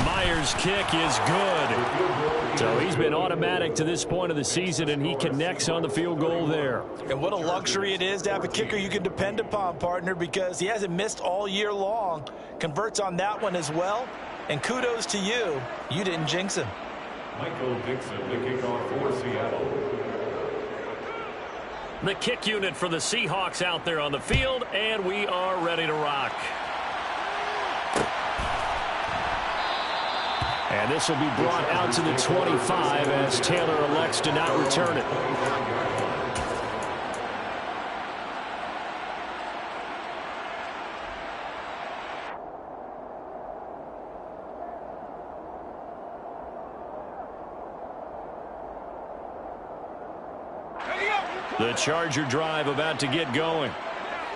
Myers' kick is good. So he's been automatic to this point of the season, and he connects on the field goal there. And what a luxury it is to have a kicker you can depend upon, partner, because he hasn't missed all year long. Converts on that one as well. And kudos to you. You didn't jinx him. Michael Dixon, the kickoff for Seattle. The kick unit for the Seahawks out there on the field, and we are ready to rock. And this will be brought out to the 25 as Taylor elects to not return it. The Charger drive about to get going.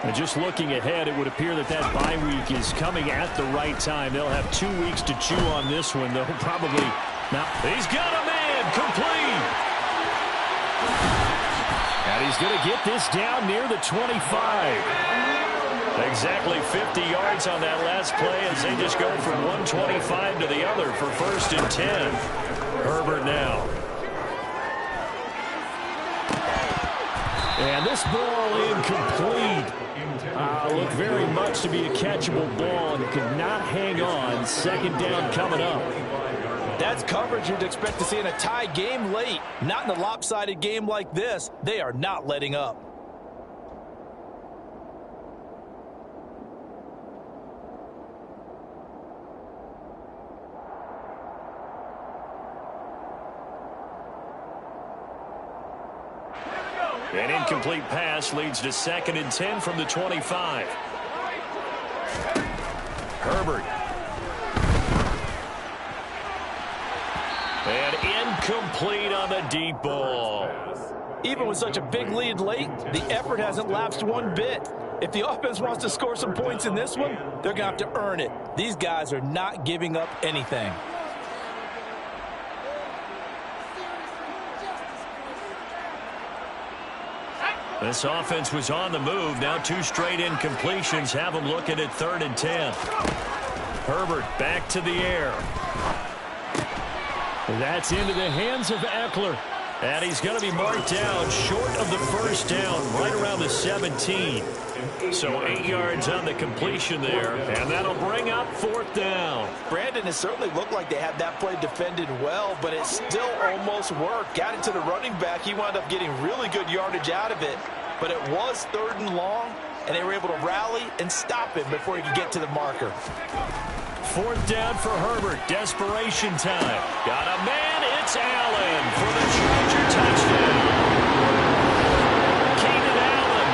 And just looking ahead, it would appear that that bye week is coming at the right time. They'll have 2 weeks to chew on this one, though. Probably not. He's got a man complete. And he's going to get this down near the 25. Exactly 50 yards on that last play as they just go from 125 to the other for 1st and 10. Herbert now. And this ball incomplete. Looked very much to be a catchable ball and could not hang on. 2nd down coming up. That's coverage you'd expect to see in a tie game late. Not in a lopsided game like this. They are not letting up. An incomplete pass leads to 2nd and 10 from the 25. Herbert. And incomplete on the deep ball. Even with such a big lead late, the effort hasn't lapsed one bit. If the offense wants to score some points in this one, they're going to have to earn it. These guys are not giving up anything. This offense was on the move. Now 2 straight incompletions have them looking at 3rd and 10. Herbert back to the air. That's into the hands of Eckler. And he's going to be marked down short of the 1st down, right around the 17. So 8 yards on the completion there, and that'll bring up 4th down. Brandon, it certainly looked like they had that play defended well, but it still almost worked. Got it to the running back. He wound up getting really good yardage out of it, but it was 3rd and long, and they were able to rally and stop him before he could get to the marker. 4th down for Herbert. Desperation time. Got a man. It's Allen for the Charger touchdown. Keenan Allen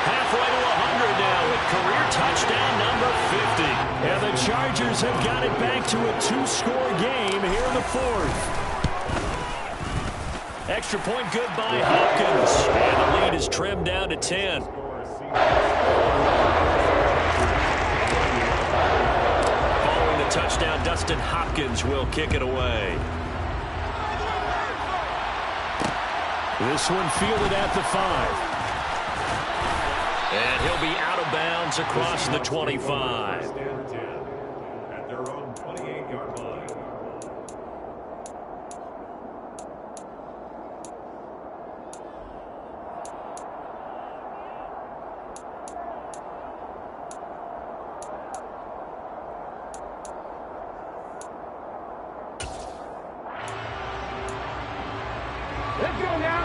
halfway to 100 now with career touchdown number 50. And the Chargers have got it back to a 2-score game here in the 4th. Extra point good by Hopkins. And the lead is trimmed down to 10. Touchdown, Dustin Hopkins will kick it away. This one fielded at the 5. And he'll be out of bounds across the 25. At their own 28-yard line.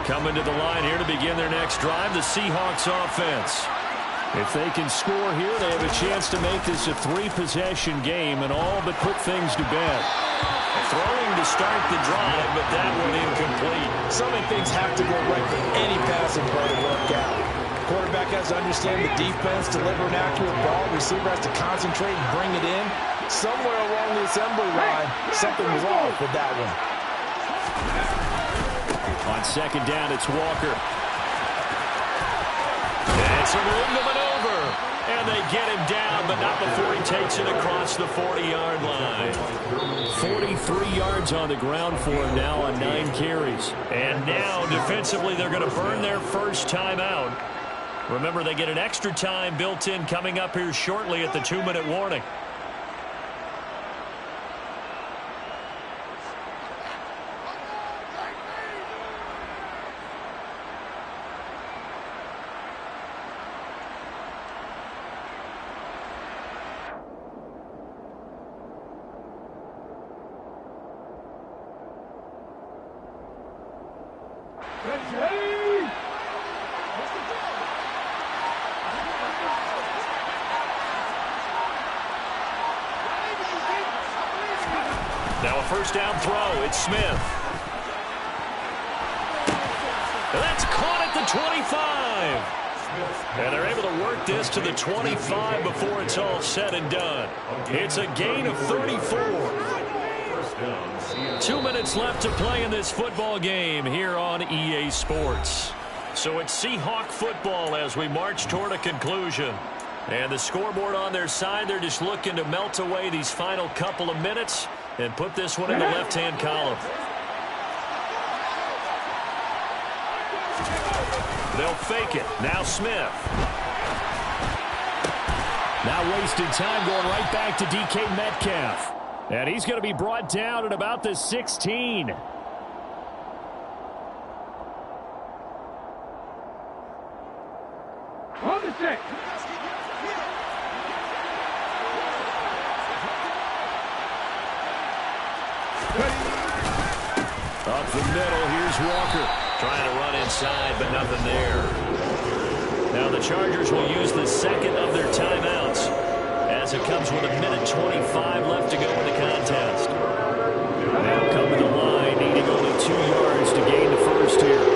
Coming to the line here to begin their next drive, the Seahawks offense. If they can score here, they have a chance to make this a 3-possession game and all but put things to bed. Throwing to start the drive, but that one incomplete. So many things have to go right for any passing play to work out. Quarterback has to understand the defense, deliver an accurate ball. Receiver has to concentrate and bring it in. Somewhere along the assembly line, something was off with that one. On 2nd down, it's Walker. It's a room to maneuver. And they get him down, but not before he takes it across the 40-yard line. 43 yards on the ground for him now on 9 carries. And now, defensively, they're going to burn their first timeout. Remember, they get an extra time built in coming up here shortly at the 2-minute warning. Now a first down throw. It's Smith. That's caught at the 25. And they're able to work this to the 25 before it's all said and done. It's a gain of 34. 2 minutes left to play in this football game here on EA Sports. So it's Seahawk football as we march toward a conclusion. And the scoreboard on their side, they're just looking to melt away these final couple of minutes and put this one in the left-hand column. They'll fake it. Now Smith. Now wasted time going right back to DK Metcalf. And he's going to be brought down at about the 16. On the 6. Ready. Up the middle, here's Walker. Trying to run inside, but nothing there. Now the Chargers will use the second of their timeouts as it comes with 1:25 left to go in the contest. Now come to the line, needing only 2 yards to gain the first here.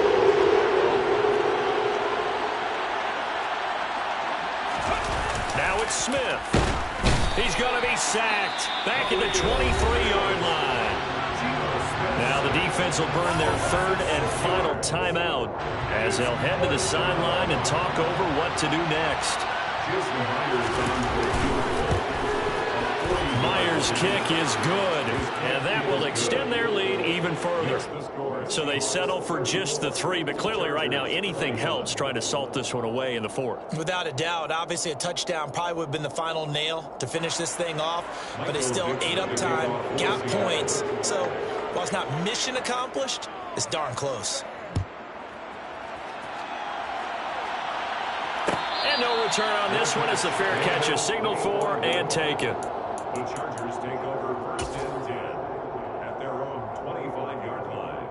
Now it's Smith. He's going to be sacked back at the 23-yard line. Now the defense will burn their third and final timeout as they'll head to the sideline and talk over what to do next. Myers' kick is good, and that will extend their lead even further. So they settle for just the 3, but clearly right now anything helps trying to salt this one away in the 4th. Without a doubt, obviously a touchdown probably would have been the final nail to finish this thing off, but they still ate up time, got points. So while it's not mission accomplished, it's darn close. And no return on this one. It's a fair catch, a signal for and taken. The Chargers take over 1st and 10 at their own 25-yard line.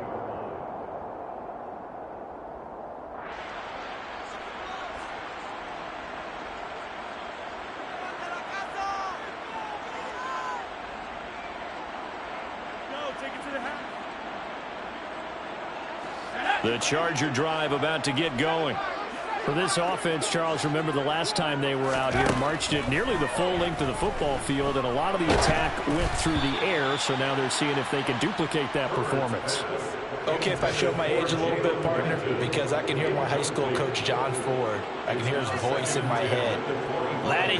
The Charger drive about to get going. For this offense, Charles, remember the last time they were out here, marched it nearly the full length of the football field, and a lot of the attack went through the air, so now they're seeing if they can duplicate that performance. Okay, if I show my age a little bit, partner, because I can hear my high school coach, John Ford. I can hear his voice in my head. Laddie,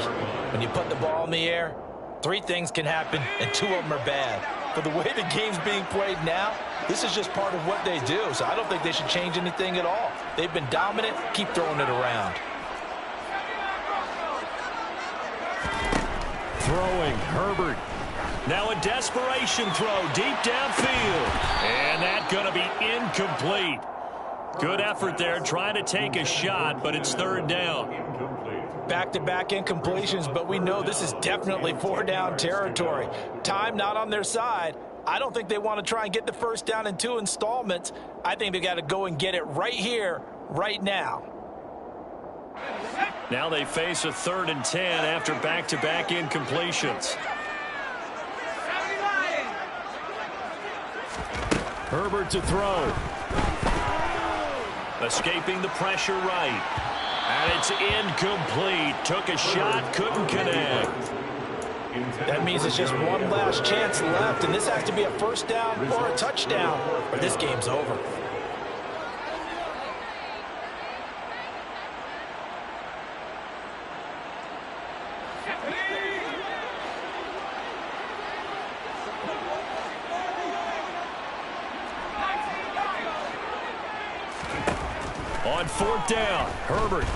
when you put the ball in the air, 3 things can happen, and 2 of them are bad. But the way the game's being played now, this is just part of what they do, so I don't think they should change anything at all. They've been dominant. Keep throwing it around. Throwing, Herbert. Now a desperation throw deep downfield. And that's going to be incomplete. Good effort there, trying to take a shot, but it's 3rd down. Back-to-back incompletions, but we know this is definitely 4-down territory. Time not on their side. I don't think they want to try and get the first down in 2 installments. I think they got to go and get it right here, right now. Now they face a 3rd and 10 after back-to-back incompletions. Herbert to throw. Escaping the pressure right. And it's incomplete. Took a shot, couldn't connect. That means it's just one last chance left, and this has to be a first down or a touchdown, or this game's over. On 4th down, Herbert.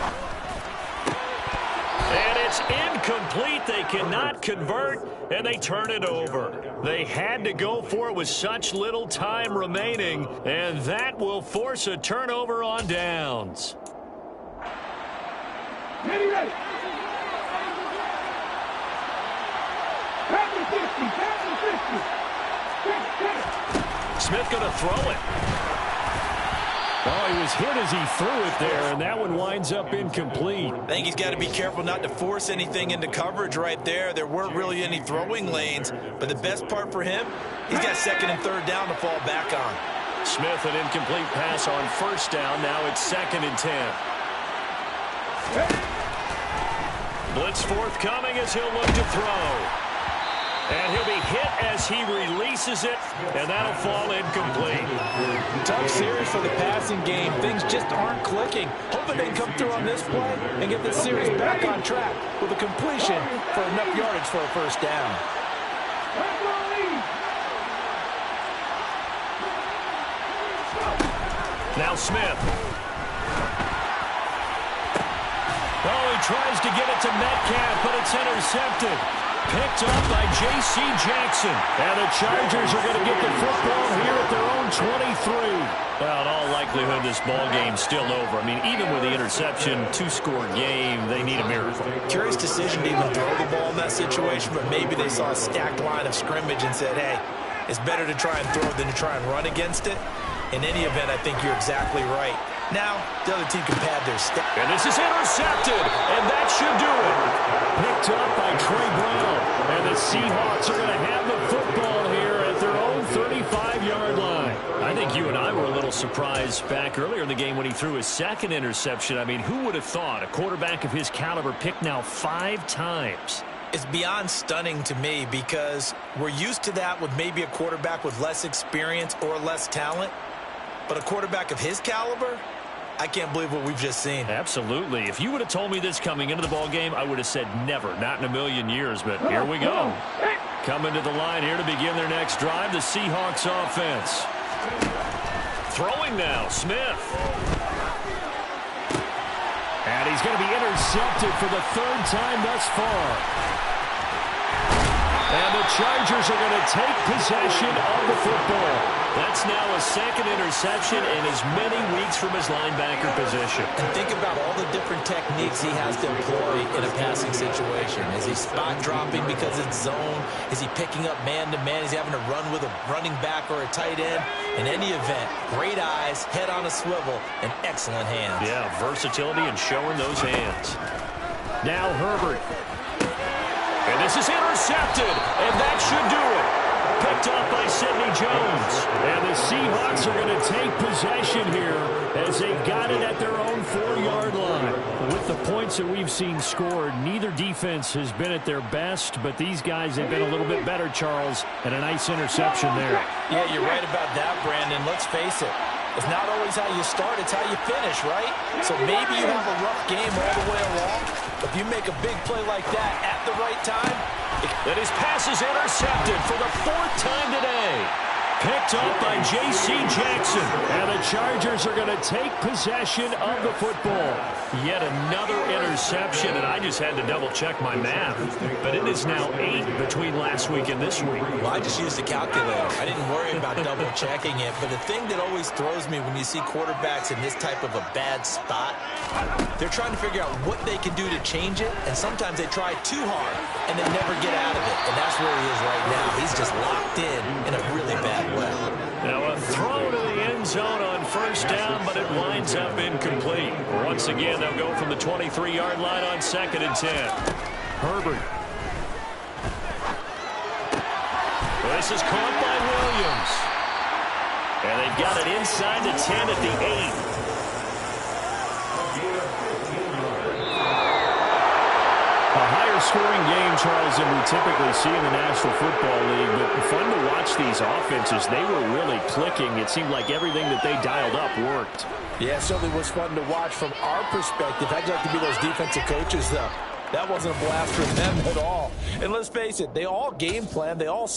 And it's incomplete. They cannot convert, and they turn it over. They had to go for it with such little time remaining, and that will force a turnover on downs. Ready. Smith going to throw it. Oh, he was hit as he threw it there, and that one winds up incomplete. I think he's got to be careful not to force anything into coverage right there. There weren't really any throwing lanes, but the best part for him, he's got 2nd and 3rd down to fall back on. Smith, an incomplete pass on 1st down. Now it's 2nd and 10. Blitz forthcoming as he'll look to throw. And he'll be hit as he releases it, and that'll fall incomplete. Tough series for the passing game. Things just aren't clicking. Hoping they can come through on this play and get this series back on track with a completion for enough yardage for a first down. Now Smith. Oh, he tries to get it to Metcalf, but it's intercepted. Picked up by J.C. Jackson. And the Chargers are going to get the football here at their own 23. Well, in all likelihood, this ball game's still over. I mean, even with the interception, 2-score game, they need a miracle. Curious decision to even throw the ball in that situation, but maybe they saw a stacked line of scrimmage and said, hey, It's better to try and throw than to try and run against it. In any event, I think you're exactly right. Now, the other team can pad their step. And this is intercepted, and that should do it. Picked up by Trey Brown. And the Seahawks are going to have the football here at their own 35-yard line. I think you and I were a little surprised back earlier in the game when he threw his second interception. I mean, who would have thought a quarterback of his caliber picked now 5 times? It's beyond stunning to me because we're used to that with maybe a quarterback with less experience or less talent. But a quarterback of his caliber, I can't believe what we've just seen. Absolutely. If you would have told me this coming into the ballgame, I would have said never, not in a million years. But here we go. Coming to the line here to begin their next drive, the Seahawks offense. Throwing now, Smith. And he's going to be intercepted for the 3rd time thus far. And the Chargers are going to take possession of the football. That's now a 2nd interception in as many weeks from his linebacker position. And think about all the different techniques he has to employ in a passing situation. Is he spot dropping because it's zone? Is he picking up man-to-man? Is he having to run with a running back or a tight end? In any event, great eyes, head on a swivel, and excellent hands. Yeah, versatility and showing those hands. Now Herbert. And this is intercepted, and that should do it. Picked up by Sidney Jones. And the Seahawks are going to take possession here as they've got it at their own 4-yard line. With the points that we've seen scored, neither defense has been at their best, but these guys have been a little bit better, Charles, and a nice interception there. Yeah, you're right about that, Brandon. Let's face it. It's not always how you start, it's how you finish, right? So maybe you have a rough game all the way along, but if you make a big play like that at the right time. And his pass is intercepted for the 4th time today. Picked up by J.C. Jackson. And the Chargers are going to take possession of the football. Yet another interception, and I just had to double-check my math. But it is now 8 between last week and this week. Well, I just used a calculator. I didn't worry about double-checking it. But the thing that always throws me when you see quarterbacks in this type of a bad spot, they're trying to figure out what they can do to change it. And sometimes they try too hard, and they never get out of it. And that's where he is right now. He's just locked in a really bad way. Now a throw to the end zone on 1st down, but it winds up incomplete. Once again, they'll go from the 23-yard line on 2nd and 10. Herbert. This is caught by Williams. And they've got it inside the 10 at the 8. A higher-scoring game, Charles, than we typically see in the National Football League, but fun to watch these offenses. They were really clicking. It seemed like everything that they dialed up worked. Yeah, it certainly was fun to watch from our perspective. I'd like to be those defensive coaches, though. That wasn't a blast for them at all. And let's face it, they all game plan. They all